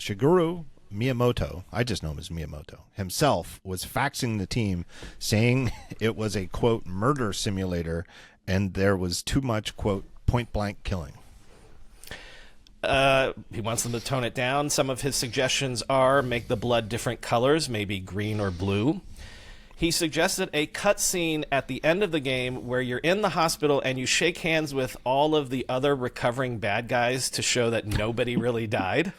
Shigeru Miyamoto, I just know him as Miyamoto, himself was faxing the team saying it was a, quote, murder simulator and there was too much, quote, point-blank killing. He wants them to tone it down. Some of his suggestions are make the blood different colors, maybe green or blue. He suggested a cutscene at the end of the game where you're in the hospital and you shake hands with all of the other recovering bad guys to show that nobody really died.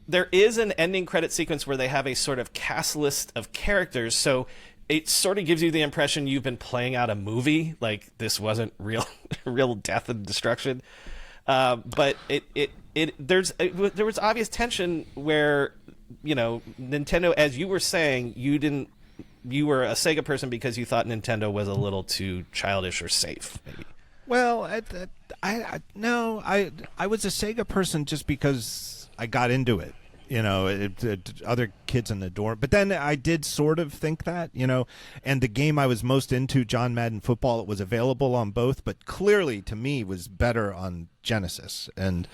There is an ending credit sequence where they have a sort of cast list of characters, so it sort of gives you the impression you've been playing out a movie, like this wasn't real death and destruction. But there was obvious tension where, you know, Nintendo, as you were saying, you were a Sega person because you thought Nintendo was a little too childish or safe, maybe. Well, no, I was a Sega person just because I got into it. You know, other kids in the dorm. But then I did sort of think that, you know, and the game I was most into, John Madden Football, it was available on both, but clearly to me was better on Genesis. And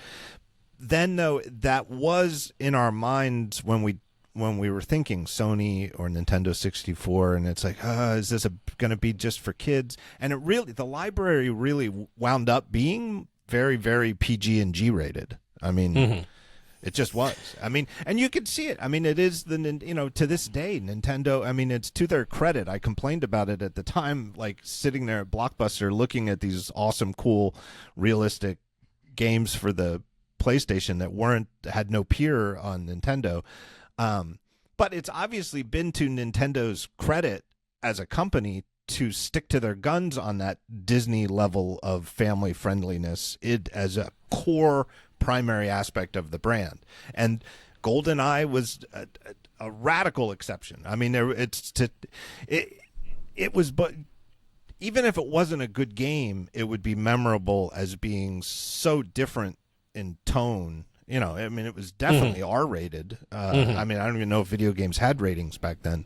then, though, that was in our minds when we were thinking Sony or Nintendo 64, and it's like, is this going to be just for kids? And it really, the library really wound up being very, very PG and G rated. I mean, It just was. I mean, and you could see it. I mean, it is to this day, Nintendo, I mean, it's to their credit. I complained about it at the time, like sitting there at Blockbuster looking at these awesome, cool, realistic games for the PlayStation that had no peer on Nintendo. But it's obviously been to Nintendo's credit as a company to stick to their guns on that Disney level of family friendliness as a core primary aspect of the brand. And Goldeneye was a radical exception. I mean, it was, but even if it wasn't a good game, it would be memorable as being so different in tone. You know, I mean, it was definitely R-rated. I mean, I don't even know if video games had ratings back then.